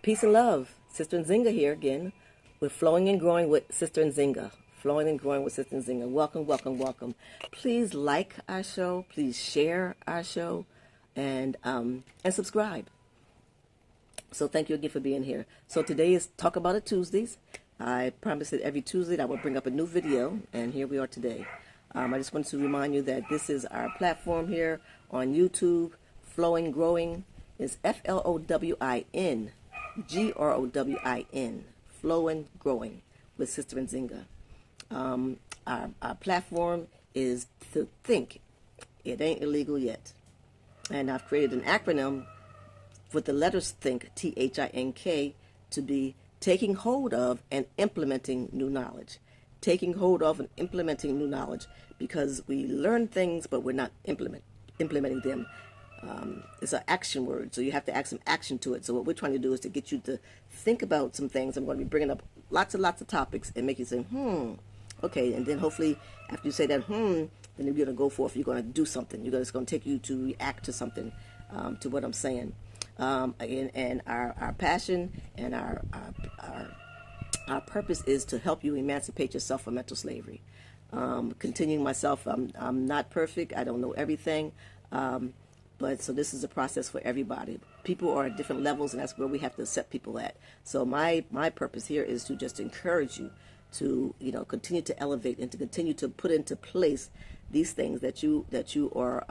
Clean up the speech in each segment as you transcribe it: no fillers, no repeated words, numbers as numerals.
Peace and love. Sister Nzinga here again with Flowing and Growing with Sister Nzinga. Flowing and Growing with Sister Nzinga. Welcome, welcome, welcome. Please like our show. Please share our show and subscribe. So thank you again for being here. So today is Talk About It Tuesdays. I promised that every Tuesday I will bring up a new video, and here we are today. I just wanted to remind you that this is our platform here on YouTube. Flowing Growing is FLOWIN. GROWIN, Flowing Growing with Sister Nzinga. Our platform is to think. It ain't illegal yet. And I've created an acronym with the letters THINK, THINK, to be taking hold of and implementing new knowledge. Taking hold of and implementing new knowledge, because we learn things, but we're not implementing them. It's an action word, so you have to add some action to it. So what we're trying to do is to get you to think about some things. I'm going to be bringing up lots of topics and make you say, okay. And then hopefully after you say that, then you're going to go forth. You're going to do something. It's going to take you to react to something, to what I'm saying. And our passion and our purpose is to help you emancipate yourself from mental slavery. Continuing myself, I'm not perfect. I don't know everything. But so this is a process for everybody. People are at different levels, and that's where we have to set people at. So my purpose here is to just encourage you to, continue to elevate and to continue to put into place these things that you are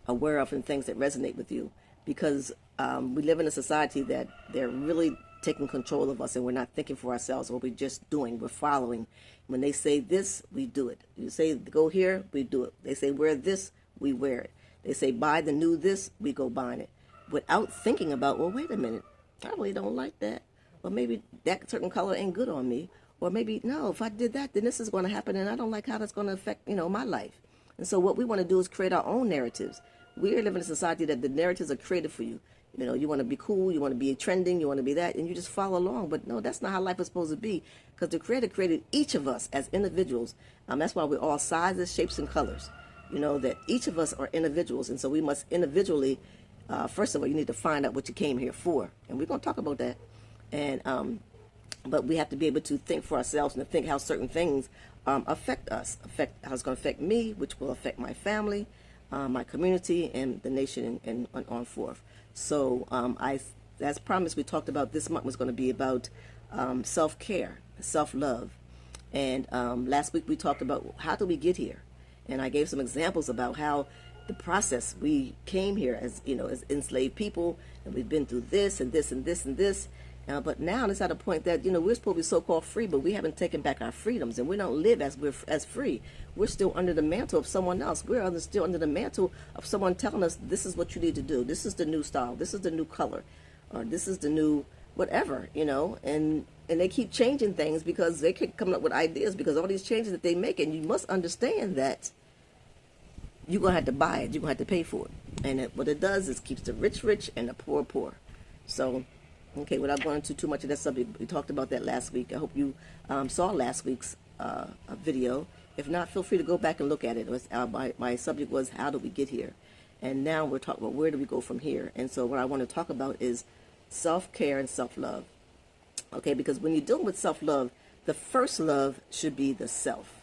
aware of and things that resonate with you. Because we live in a society that they're really taking control of us, and we're not thinking for ourselves. What we're just doing, we're following. When they say this, we do it. You say go here, we do it. They say wear this, we wear it. They say buy the new this, we go buying it. Without thinking about, well, wait a minute, I really don't like that. Or maybe that certain color ain't good on me. Or maybe, no, if I did that, then this is going to happen, and I don't like how that's going to affect, my life. And so what we want to do is create our own narratives. We are living in a society that the narratives are created for you. You want to be cool, you want to be trending, you want to be that, and you just follow along. But no, that's not how life is supposed to be, because the Creator created each of us as individuals. That's why we're all sizes, shapes, and colors. That each of us are individuals, and so we must individually, first of all, you need to find out what you came here for, and we're going to talk about that. And but we have to be able to think for ourselves and to think how certain things affect us, how it's going to affect me, which will affect my family, my community, and the nation, and on forth. So as promised, we talked about this month was going to be about self-care, self-love, and last week we talked about how do we get here. And I gave some examples about how the process, we came here as enslaved people, and we've been through this and this and this and this. But now it's at a point that, we're supposed to be so-called free, but we haven't taken back our freedoms, and we don't live as free. We're still under the mantle of someone else. We're still under the mantle of someone telling us this is what you need to do. This is the new style. This is the new color. Or this is the new whatever, and they keep changing things because they keep coming up with ideas because all these changes that they make, and you must understand that you're going to have to buy it. You're going to have to pay for it. And what it does is keeps the rich rich and the poor poor. So, okay, without going into too much of that subject, we talked about that last week. I hope you saw last week's video. If not, feel free to go back and look at it. My subject was how do we get here? And now we're talking about where do we go from here? And so what I want to talk about is self-care and self-love. Okay, because when you're dealing with self-love, the first love should be the self.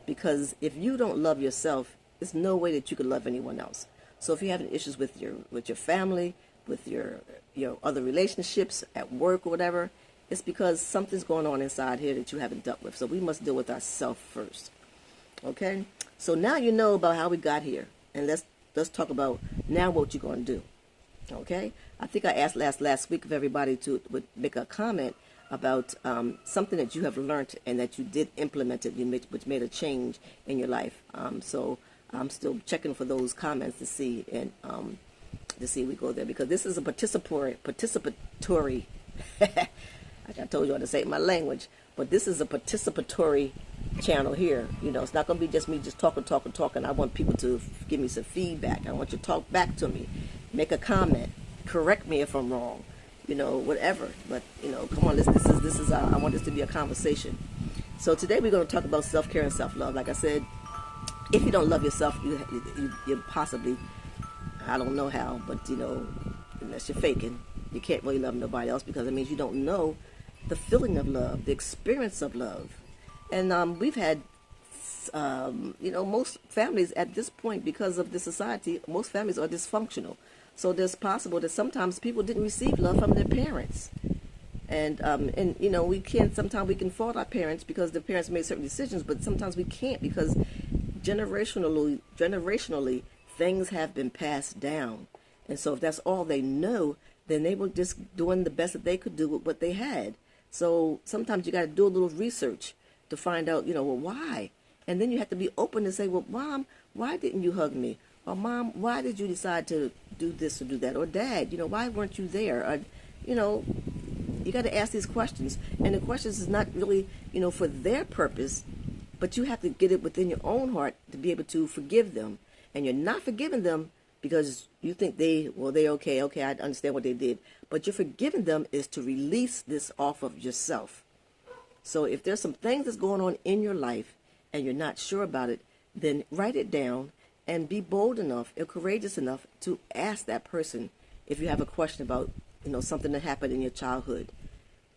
Because if you don't love yourself, there's no way that you could love anyone else. So if you're having issues with your family, with your other relationships at work or whatever, it's because something's going on inside here that you haven't dealt with. So we must deal with ourselves first. Okay? So now you know about how we got here. And let's talk about now what you're going to do. Okay? I think I asked last week if everybody would make a comment about something that you have learned and that you did implement it, which made a change in your life. So I'm still checking for those comments to see we go there, because this is a participatory like I told you how to say it in my language, but this is a participatory channel here. It's not going to be just me just talking. I want people to give me some feedback. I want you to talk back to me, make a comment, correct me if I'm wrong, whatever. But come on, this is I want this to be a conversation. So today we're going to talk about self-care and self-love. Like I said, if you don't love yourself, you possibly, I don't know how, but unless you're faking, you can't really love nobody else, because it means you don't know the feeling of love, the experience of love. And we've had, most families at this point, because of the society, most families are dysfunctional. So there's possible that sometimes people didn't receive love from their parents. And we can't, sometimes we can fault our parents because the parents made certain decisions, but sometimes we can't, because generationally things have been passed down. And so if that's all they know, then they were just doing the best that they could do with what they had. So sometimes you got to do a little research to find out, why. And then you have to be open to say, well, Mom, why didn't you hug me? Or Mom, why did you decide to do this or do that? Or Dad, why weren't you there? Or, you got to ask these questions. And the questions is not really, for their purpose, but you have to get it within your own heart to be able to forgive them. And you're not forgiving them because you think they're okay, I understand what they did. But you're forgiving them is to release this off of yourself. So if there's some things that's going on in your life and you're not sure about it, then write it down and be bold enough and courageous enough to ask that person if you have a question about, something that happened in your childhood.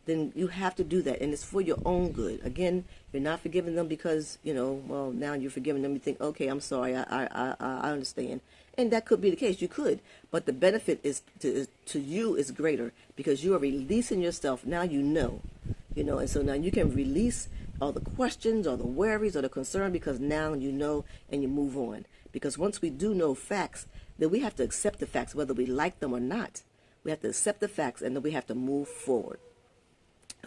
Then you have to do that, and it's for your own good. Again, you're not forgiving them because, now you're forgiving them. You think, okay, I'm sorry, I understand. And that could be the case. You could. But the benefit is to you is greater because you are releasing yourself. Now and so now you can release all the questions or the worries or the concern because now you know and you move on. Because once we do know facts, then we have to accept the facts whether we like them or not. We have to accept the facts and then we have to move forward.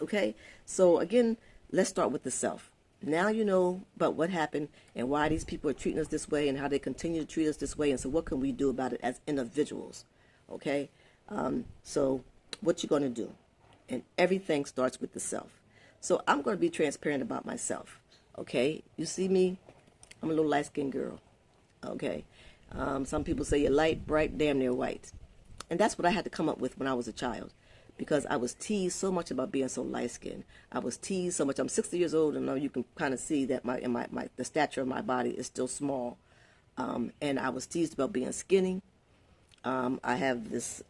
Okay? So again, let's start with the self. Now you know about what happened and why these people are treating us this way and how they continue to treat us this way. And so what can we do about it as individuals? Okay? So what you're going to do. And everything starts with the self. So I'm going to be transparent about myself. Okay? You see me? I'm a little light-skinned girl. Okay? Some people say you're light, bright, damn near white. And that's what I had to come up with when I was a child. Because I was teased so much about being so light-skinned. I was teased so much. I'm 60 years old, and now you can kind of see that the stature of my body is still small. And I was teased about being skinny. I have this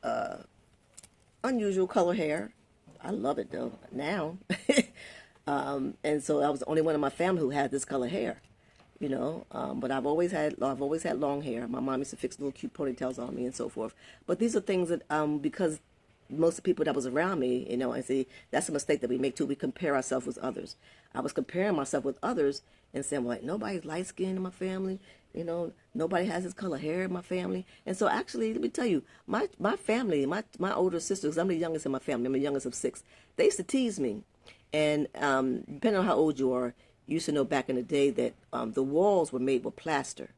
unusual color hair. I love it, though, now. And so I was the only one in my family who had this color hair, But I've always had long hair. My mom used to fix little cute ponytails on me and so forth. But these are things that, because most of the people that was around me, and see, that's a mistake that we make too. We compare ourselves with others. I was comparing myself with others and saying, well, nobody's light-skinned in my family. Nobody has this color hair in my family. And so actually, let me tell you, my family, my older sisters, I'm the youngest in my family. I'm the youngest of 6. They used to tease me. And depending on how old you are, you used to know back in the day that the walls were made with plaster.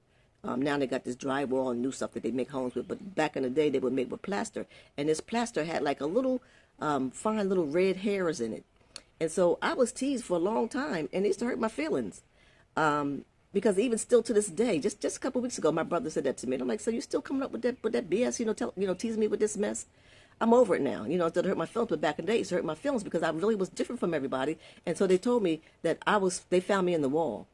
Now they got this drywall and new stuff that they make homes with, but back in the day they were made with plaster, and this plaster had like a little fine little red hairs in it. And so I was teased for a long time, and it used to hurt my feelings, because even still to this day, just a couple of weeks ago, my brother said that to me, and I'm like, so you still coming up with that BS, teasing me with this mess? I'm over it now. It doesn't hurt my feelings, but back in the day it used to hurt my feelings because I really was different from everybody, and so they told me that they found me in the wall.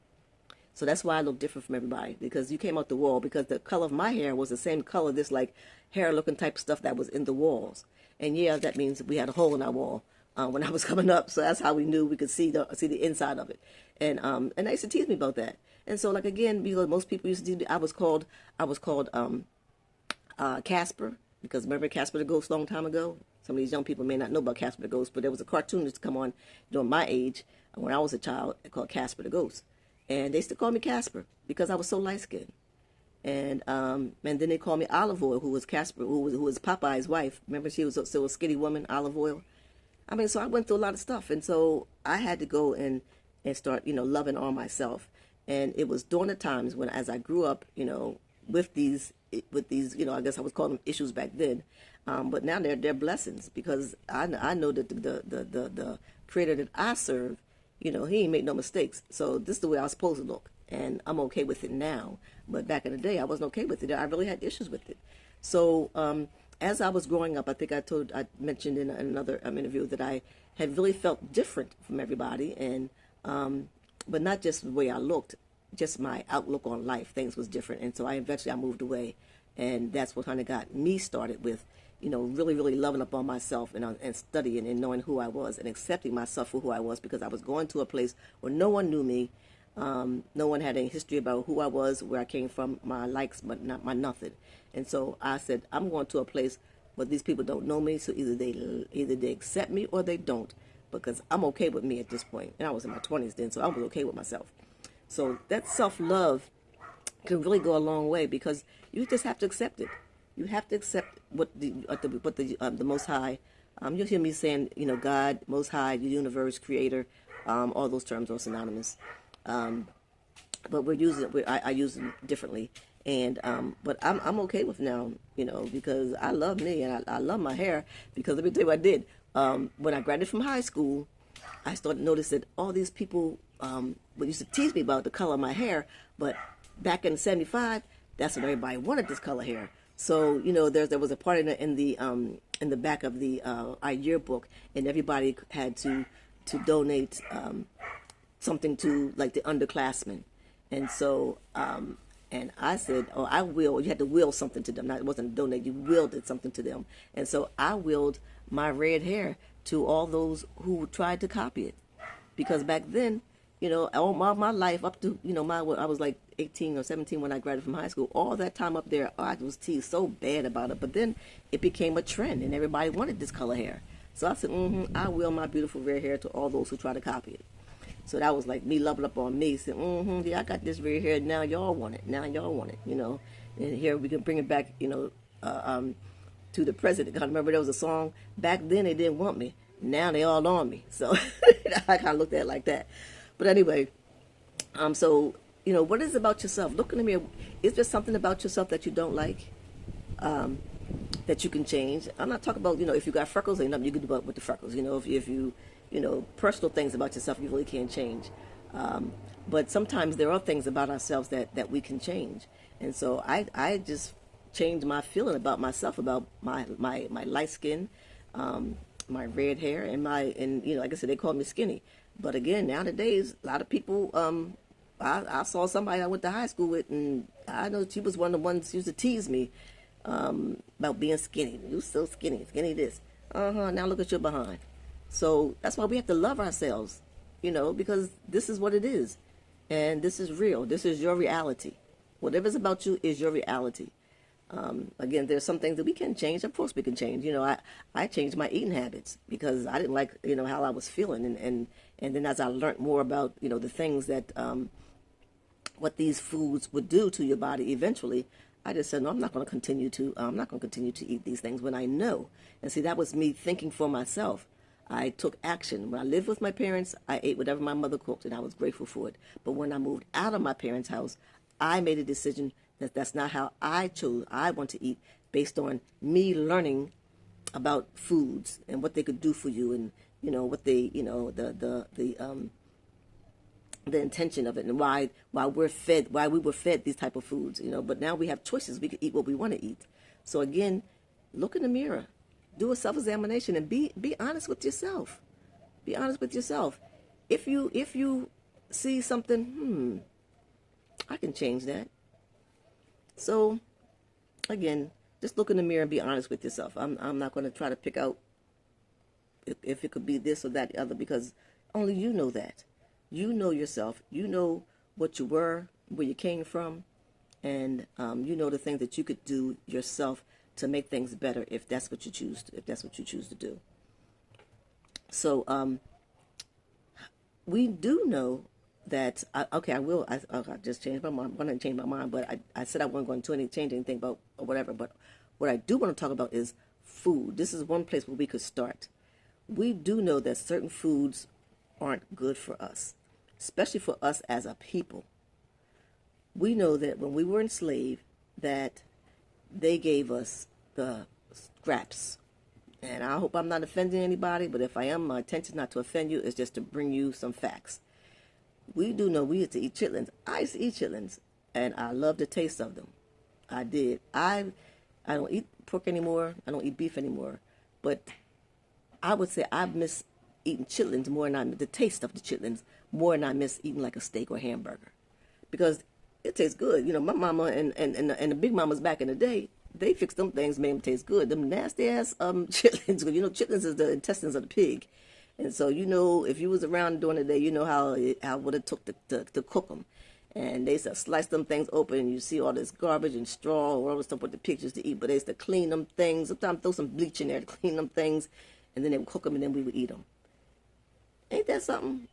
So that's why I look different from everybody, because you came out the wall, because the color of my hair was the same color, this like hair-looking type stuff that was in the walls. And yeah, that means we had a hole in our wall when I was coming up. So that's how we knew we could see the inside of it. And they used to tease me about that. And so, like, again, because most people used to do, I was called Casper, because remember Casper the Ghost a long time ago? Some of these young people may not know about Casper the Ghost, but there was a cartoon that used to come on during my age when I was a child called Casper the Ghost. And they used to call me Casper because I was so light-skinned. And then they called me Olive Oil, who was Popeye's wife. Remember, she was still a skinny woman, Olive Oil. So I went through a lot of stuff. And so I had to go and start, loving on myself. And it was during the times when, as I grew up, with these, I guess I was calling them issues back then. But now they're blessings, because I know that the creator that I serve, he ain't make no mistakes. So this is the way I was supposed to look. And I'm okay with it now. But back in the day, I wasn't okay with it. I really had issues with it. So as I was growing up, I think I mentioned in another interview that I had really felt different from everybody. And but not just the way I looked, just my outlook on life. Things was different. And so eventually I moved away. And that's what kind of got me started with, really, really loving up on myself and studying and knowing who I was and accepting myself for who I was, because I was going to a place where no one knew me. No one had any history about who I was, where I came from, my likes, but not my nothing. And so I said, I'm going to a place where these people don't know me, so either they accept me or they don't, because I'm okay with me at this point. And I was in my 20s then, so I was okay with myself. So that self-love can really go a long way, because you just have to accept it. You have to accept what the Most High. You'll hear me saying, God, Most High, the universe, Creator, all those terms are synonymous. But I use them differently, and but I'm okay with now, because I love me and I love my hair. Because let me tell you what I did. When I graduated from high school, I started to notice that all these people used to tease me about the color of my hair, but back in '75, that's when everybody wanted this color hair. So there was a part in the back of the our yearbook, and everybody had to donate something to like the underclassmen. And so and I said, oh, I will. You had to will something to them. It wasn't a donate. You willed it something to them. And so I willed my red hair to all those who tried to copy it, because back then, all my life up to I was like 18 or 17 when I graduated from high school. All that time up there, I was teased so bad about it. But then it became a trend, and everybody wanted this color hair. So I said, I will my beautiful red hair to all those who try to copy it. So that was like me loving up on me. Said, yeah, I got this red hair. Now y'all want it. Now y'all want it. And here we can bring it back. To the president. I remember there was a song back then. They didn't want me. Now they all on me. So I kind of looked at it like that. But anyway, so what is it about yourself? Look in the mirror. Is there something about yourself that you don't like? That you can change. I'm not talking about if you got freckles, ain't nothing you can do about with the freckles. If you personal things about yourself you really can't change. But sometimes there are things about ourselves that we can change. And so I just changed my feeling about myself, about my light skin, my red hair, and like I said, they called me skinny. But again, nowadays, a lot of people, I saw somebody I went to high school with, and I know she was one of the ones who used to tease me about being skinny. You so skinny this. Now look at your behind. So that's why we have to love ourselves, because this is what it is. And this is real. This is your reality. Whatever's about you is your reality. Again, there's some things that we can change. Of course we can change. I changed my eating habits because I didn't like, how I was feeling. And then as I learned more about, the things that, what these foods would do to your body eventually, I just said, no, I'm not going to continue to eat these things when I know. And see, that was me thinking for myself. I took action. When I lived with my parents, I ate whatever my mother cooked, and I was grateful for it. But when I moved out of my parents' house, I made a decision that that's not how I chose. I want to eat based on me learning about foods and what they could do for you, and what they, the intention of it, and why we were fed these type of foods. But now we have choices. We can eat what we want to eat. So again, look in the mirror. Do a self-examination and be honest with yourself. Be honest with yourself. If you see something, I can change that. So, again, just look in the mirror and be honest with yourself. I'm not going to try to pick out if it could be this or that the other, because only you know that. You know yourself. You know what you were, where you came from, and you know the things that you could do yourself to make things better if that's what you choose. If that's what you choose to do. So we do know that. I just changed my mind. I'm going to change my mind, but I said I wasn't going to change anything about or whatever. But what I do want to talk about is food. This is one place where we could start. We do know that certain foods aren't good for us, especially for us as a people. We know that when we were enslaved, that they gave us the scraps. And I hope I'm not offending anybody, but if I am, my intention not to offend you is just to bring you some facts. We do know we used to eat chitlins. I used to eat chitlins, and I love the taste of them. I did. I don't eat pork anymore. I don't eat beef anymore. But I would say I miss eating chitlins more than the taste of the chitlins more than I miss eating like a steak or hamburger. Because it tastes good. My mama and the big mamas back in the day, they fix them things, made them taste good. Them nasty ass chitlins. You know, chitlins is the intestines of the pig, and so you know if you was around during the day, you know how what it took to cook them. And they used to slice them things open, and you see all this garbage and straw or all this stuff with the pictures to eat. But they used to clean them things. Sometimes throw some bleach in there to clean them things, and then they would cook them, and then we would eat them. Ain't that something?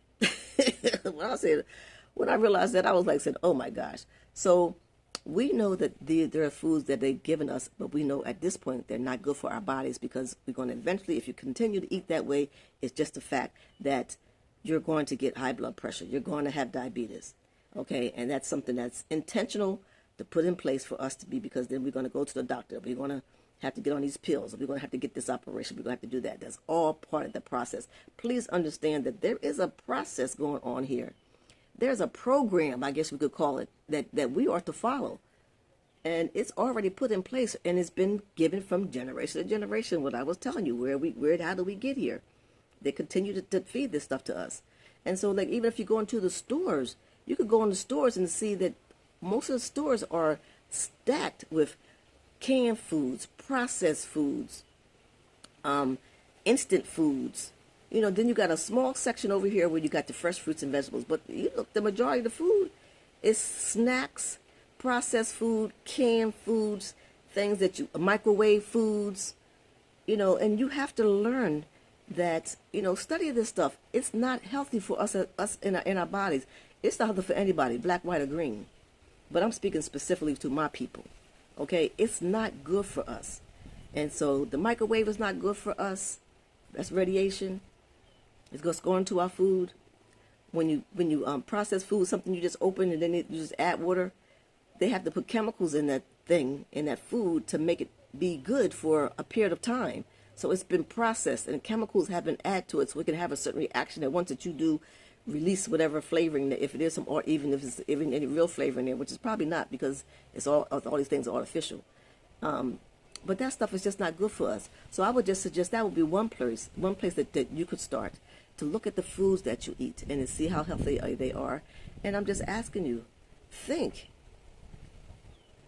When I realized that, I was like, said, oh my gosh. So we know that there are foods that they've given us, but we know at this point they're not good for our bodies, because we're going to eventually, if you continue to eat that way, it's just a fact that you're going to get high blood pressure. You're going to have diabetes. Okay, and that's something that's intentional to put in place for us to be, because then we're going to go to the doctor. We're going to have to get on these pills. We're going to have to get this operation. We're going to have to do that. That's all part of the process. Please understand that there is a process going on here. There's a program, I guess we could call it, that we are to follow. And it's already put in place, and it's been given from generation to generation. What I was telling you, how do we get here? They continue to feed this stuff to us. And so, like, even if you go into the stores, you could go in the stores and see that most of the stores are stacked with canned foods, processed foods, instant foods. You know, then you got a small section over here where you got the fresh fruits and vegetables. But you look, the majority of the food is snacks, processed food, canned foods, things that microwave foods, you know, and you have to learn that, you know, study this stuff. It's not healthy for us in our bodies. It's not healthy for anybody, black, white, or green. But I'm speaking specifically to my people. Okay, it's not good for us. And so the microwave is not good for us. That's radiation. It's going into our food. When you process food, something you just open and then you just add water, they have to put chemicals in that thing, in that food, to make it be good for a period of time. So it's been processed, and chemicals have been added to it, so it can have a certain reaction. And once that you do release whatever flavoring, if it is some, or even if it's even any real flavor in there, which is probably not, because it's all these things are artificial. But that stuff is just not good for us. So I would just suggest that would be one place that you could start to look at the foods that you eat and to see how healthy they are. And I'm just asking you,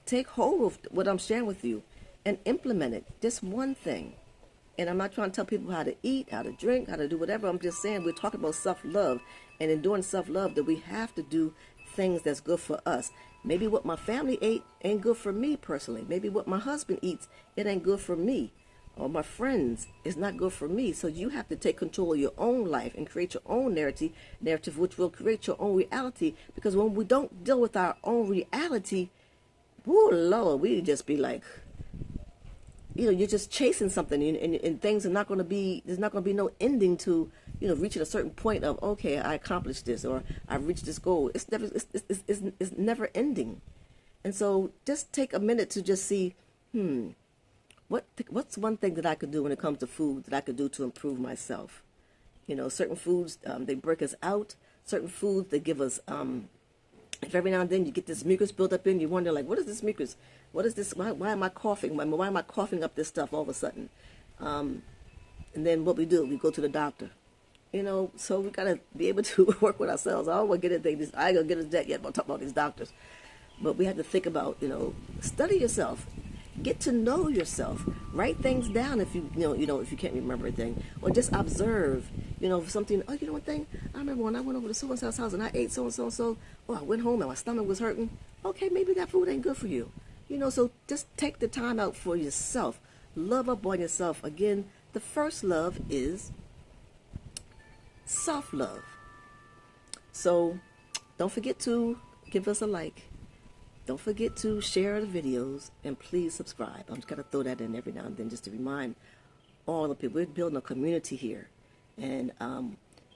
take hold of what I'm sharing with you and implement it. Just one thing. And I'm not trying to tell people how to eat, how to drink, how to do whatever. I'm just saying we're talking about self-love. And in doing self-love, that we have to do things that's good for us. Maybe what my family ate ain't good for me personally. Maybe what my husband eats, it ain't good for me. Or my friends, it's not good for me. So you have to take control of your own life and create your own narrative, which will create your own reality. Because when we don't deal with our own reality, oh Lord, we just be like, you know, you're just chasing something, and things are not going to be, there's not going to be no ending to, you know, reaching a certain point of, okay, I accomplished this, or I reached this goal. It's never ending. And so just take a minute to just see, what's one thing that I could do when it comes to food that I could do to improve myself? You know, certain foods, they break us out. Certain foods, they give us, if every now and then you get this mucus built up in, you wonder, like, what is this mucus? What is this? Why am I coughing? Why am I coughing up this stuff all of a sudden? And then what we do, we go to the doctor. You know, so we got to be able to work with ourselves. I don't want to get into this. I ain't going to get into that yet, but I'll talk about these doctors. But we have to think about, you know, study yourself. Get to know yourself. Write things down if you can't remember a thing. Or just observe, you know, something. Oh, you know one thing? I remember when I went over to so-and-so's house and I ate so-and-so. Oh, I went home and my stomach was hurting. Okay, maybe that food ain't good for you. You know, so just take the time out for yourself. Love up on yourself. Again, the first love is self-love. So don't forget to give us a like. Don't forget to share the videos, and please subscribe. I'm just going to throw that in every now and then just to remind all the people. We're building a community here, and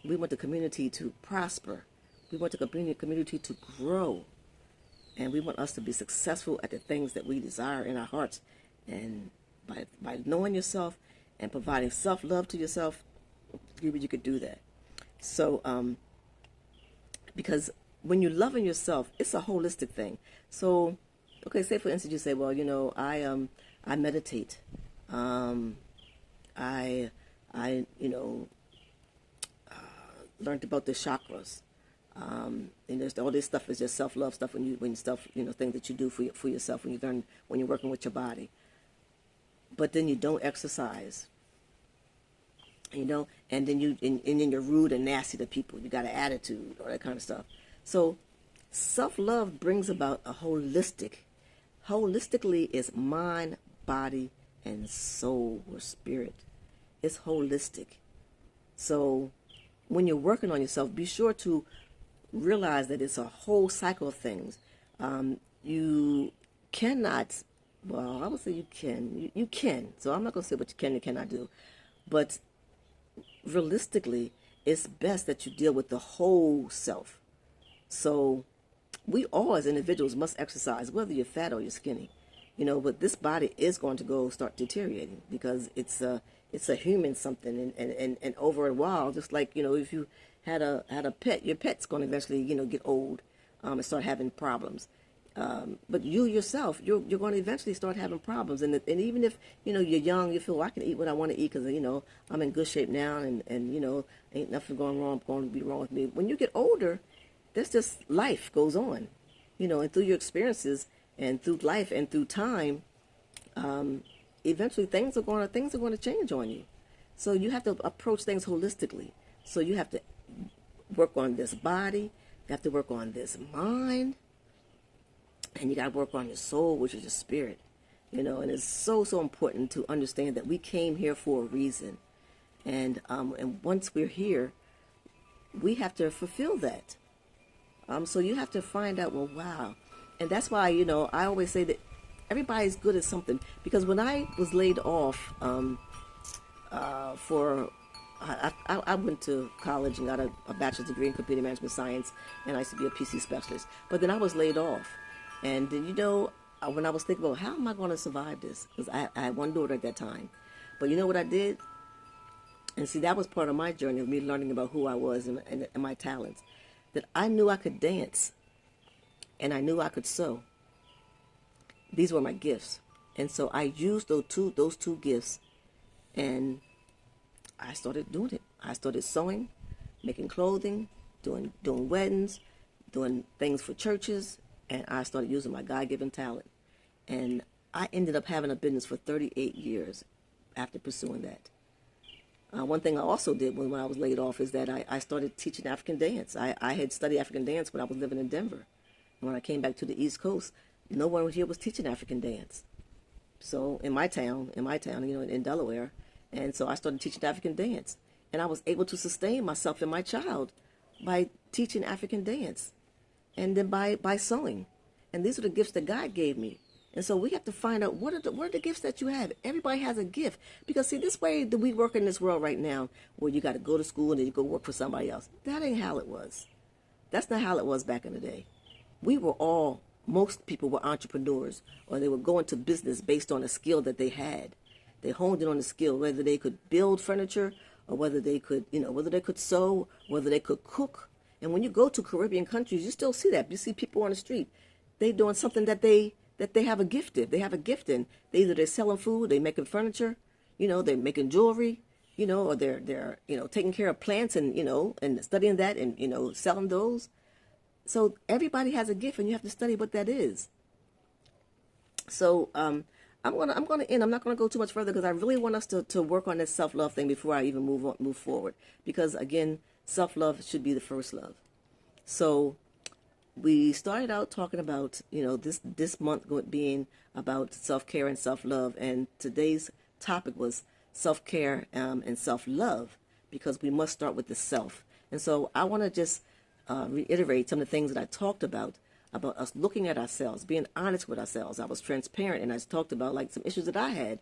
we want the community to prosper. We want the community to grow, and we want us to be successful at the things that we desire in our hearts. And by knowing yourself and providing self-love to yourself, you could do that. So, because when you're loving yourself, it's a holistic thing. So, okay, say for instance, you say, well, you know, I meditate. I learned about the chakras. And there's all this stuff is just self-love stuff when you stuff, you know, things that you do for yourself when you're working with your body. but then you don't exercise, and then and then you're rude and nasty to people. You got an attitude, all that kind of stuff. So self-love brings about a holistically is mind, body, and soul or spirit. It's holistic. So when you're working on yourself, be sure to realize that it's a whole cycle of things. You cannot, well, I would say you can. You can. So I'm not going to say what you can and cannot do. But realistically, it's best that you deal with the whole self. So we all as individuals must exercise, whether you're fat or you're skinny. But this body is going to start deteriorating because it's a human something, and over a while, just like if you had a pet, your pet's going to eventually get old and start having problems. But you yourself, you're going to eventually start having problems, and even if you're young, you feel, well, I can eat what I want to eat because I'm in good shape now, and ain't nothing going to be wrong with me. When you get older, that's just life goes on, and through your experiences and through life and through time, eventually things are going to change on you. So you have to approach things holistically. So you have to work on this body, you have to work on this mind, and you got to work on your soul, which is your spirit. And it's so important to understand that we came here for a reason, and once we're here, we have to fulfill that. So you have to find out, well, wow. And that's why, I always say that everybody's good at something. Because when I was laid off I went to college and got a bachelor's degree in computer management science, and I used to be a PC specialist. But then I was laid off. And then, when I was thinking about how am I going to survive this? Because I had one daughter at that time. But you know what I did? And see, that was part of my journey of me learning about who I was and my talents. That I knew I could dance, and I knew I could sew. These were my gifts. And so I used those two gifts, and I started doing it. I started sewing, making clothing, doing weddings, doing things for churches, and I started using my God-given talent. And I ended up having a business for 38 years after pursuing that. One thing I also did when I was laid off is that I started teaching African dance. I had studied African dance when I was living in Denver. And when I came back to the East Coast, no one here was teaching African dance. So in my town, in Delaware, and so I started teaching African dance. And I was able to sustain myself and my child by teaching African dance, and then by sewing. And these are the gifts that God gave me. And so we have to find out what are the gifts that you have. Everybody has a gift. Because see, this way that we work in this world right now, where you got to go to school and then you go work for somebody else. That ain't how it was. That's not how it was back in the day. Most people were entrepreneurs, or they would go into business based on a skill that they had. They honed in on the skill, whether they could build furniture, or whether they could sew, whether they could cook. And when you go to Caribbean countries, you still see that. You see people on the street. They doing something that they have a gift in. They have a gift in. Either they're selling food, they're making furniture, they're making jewelry, or they're taking care of plants and and studying that and selling those. So everybody has a gift, and you have to study what that is. So I'm gonna end. I'm not gonna go too much further because I really want us to work on this self-love thing before I even move forward. Because again, self-love should be the first love. So we started out talking about this month being about self-care and self-love, and today's topic was self-care and self-love, because we must start with the self. And so I want to just reiterate some of the things that I talked about us looking at ourselves, being honest with ourselves. I was transparent, and I talked about like some issues that I had,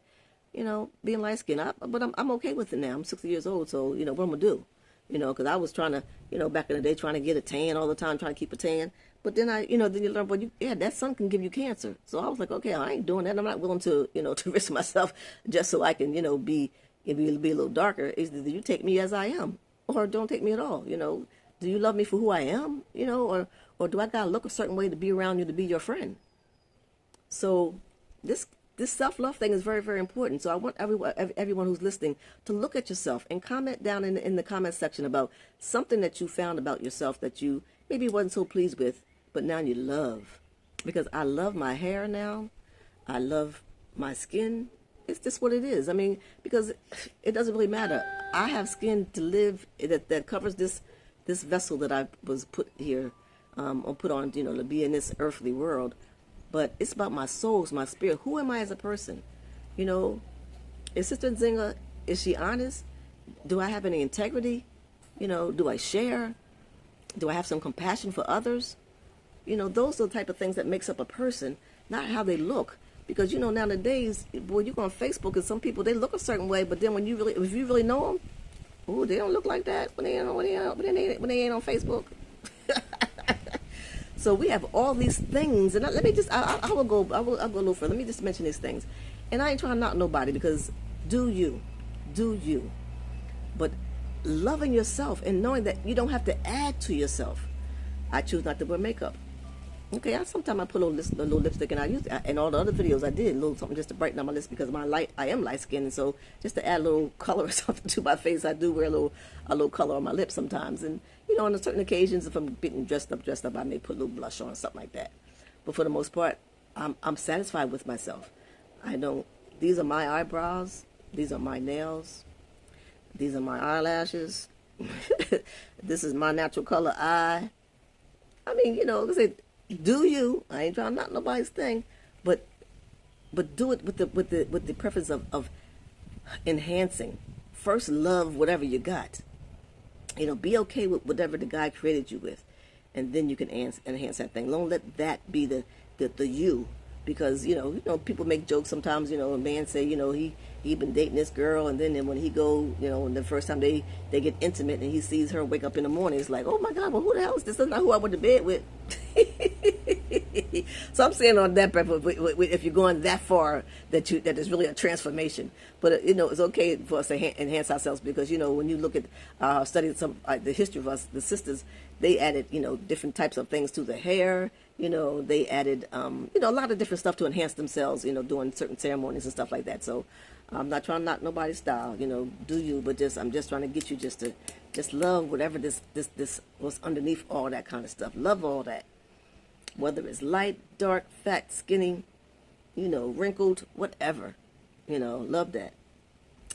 being light-skinned. But I'm okay with it now. I'm 60 years old, so what I'm gonna do? Because I was trying to, back in the day, trying to get a tan all the time, trying to keep a tan. But then then you learn, that sun can give you cancer. So I was like, okay, I ain't doing that. I'm not willing to, to risk myself just so I can, be a little darker. Either you take me as I am, or don't take me at all. Do you love me for who I am? Or do I gotta look a certain way to be around you, to be your friend? So this self-love thing is very, very important. So I want everyone who's listening to look at yourself and comment down in the comment section about something that you found about yourself that you maybe wasn't so pleased with, but now you love. Because I love my hair now. I love my skin. It's just what it is. I mean, because it doesn't really matter. I have skin to live that covers this vessel that I was put here, or put on, to be in this earthly world. But it's about my soul, it's my spirit. Who am I as a person? Is Sister Nzinga, is she honest? Do I have any integrity? Do I share? Do I have some compassion for others? Those are the type of things that makes up a person, not how they look. Because nowadays, boy, you go on Facebook and some people, they look a certain way, but then if you really know them, oh, they don't look like that when they ain't on Facebook. So we have all these things, and let me just, I'll go a little further. Let me just mention these things, and I ain't trying to knock nobody, because do you, but loving yourself and knowing that you don't have to add to yourself. I choose not to wear makeup. Okay, sometimes I put a little lipstick, and I use in all the other videos I did a little something just to brighten up my lips, because I am light skinned, and so just to add a little color or something to my face, I do wear a little color on my lips sometimes. And on certain occasions, if I'm getting dressed up, I may put a little blush on or something like that. But for the most part, I'm satisfied with myself. I don't. These are my eyebrows. These are my nails. These are my eyelashes. This is my natural color eye. I mean, do you? I ain't trying to knock nobody's thing, but do it with the preference of enhancing. First, love whatever you got. Be okay with whatever the guy created you with, and then you can enhance that thing. Don't let that be the you, because people make jokes sometimes. A man say he been dating this girl, and then when he go, and the first time they get intimate and he sees her wake up in the morning, it's like, oh my God, well, who the hell is this? That's not who I went to bed with. So I'm saying on that, if you're going that far, that is really a transformation. But it's okay for us to enhance ourselves, because when you look at studying the history of us, the sisters, they added different types of things to the hair. They added a lot of different stuff to enhance themselves. Doing certain ceremonies and stuff like that. So I'm not trying to knock nobody's style. Do you? But I'm just trying to get you to just love whatever this was underneath all that kind of stuff. Love all that. Whether it's light, dark, fat, skinny, wrinkled, whatever, love that.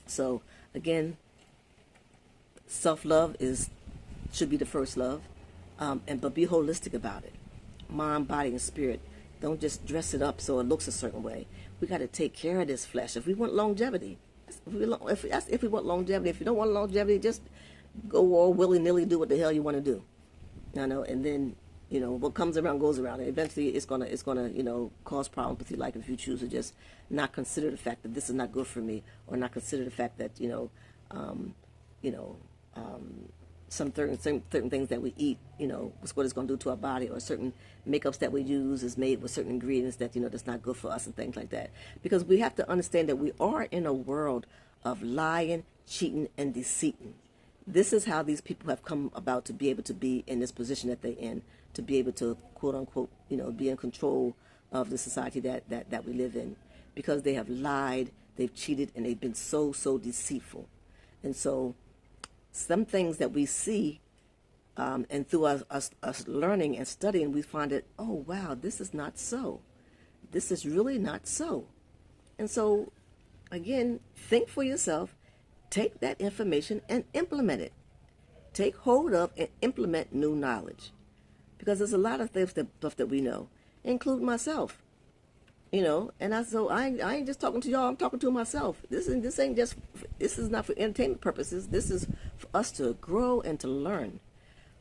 So again, self-love should be the first love, but be holistic about it, mind, body, and spirit. Don't just dress it up so it looks a certain way. We got to take care of this flesh if we want longevity. If we want longevity, if you don't want longevity, just go all willy-nilly, do what the hell you want to do, and then. What comes around goes around. And eventually, it's gonna cause problems with your life if you choose to just not consider the fact that this is not good for me, or not consider the fact that some certain things that we eat, what it's gonna do to our body, or certain makeups that we use is made with certain ingredients that that's not good for us, and things like that. Because we have to understand that we are in a world of lying, cheating, and deceiving. This is how these people have come about to be able to be in this position that they're in, to be able to, quote unquote, be in control of the society that we live in, because they have lied, they've cheated, and they've been so deceitful. And so some things that we see, and through us learning and studying, we find that, oh wow, this is not so. This is really not so. And so, again, think for yourself. Take that information and implement it. Take hold of and implement new knowledge. Because there's a lot of stuff that we know, including myself. And I ain't just talking to y'all, I'm talking to myself. This is not for entertainment purposes. This is for us to grow and to learn.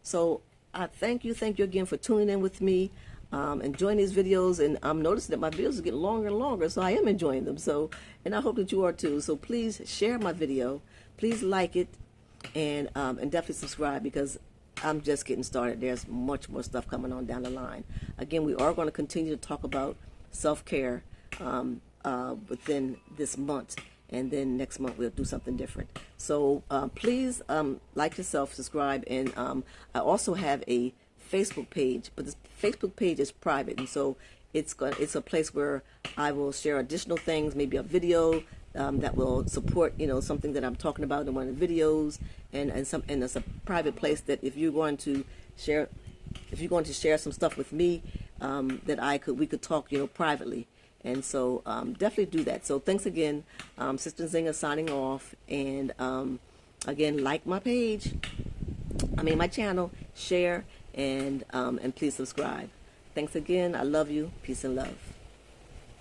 So I thank you again for tuning in with me, enjoying these videos, and I'm noticing that my videos are getting longer and longer, so I am enjoying them. So, and I hope that you are too. So please share my video, please like it, and definitely subscribe, because I'm just getting started. There's much more stuff coming on down the line. Again, we are going to continue to talk about self-care within this month, and then next month we'll do something different. So please like yourself, subscribe, and I also have a Facebook page, but this Facebook page is private, and so it's a place where I will share additional things, maybe a video that will support something that I'm talking about in one of the videos, and it's a private place that if you're going to share some stuff with me, that we could talk privately, And so definitely do that. So thanks again. Sister Zinga signing off. And again, like my page, my channel, share, and please subscribe. Thanks again. I love you. Peace and love.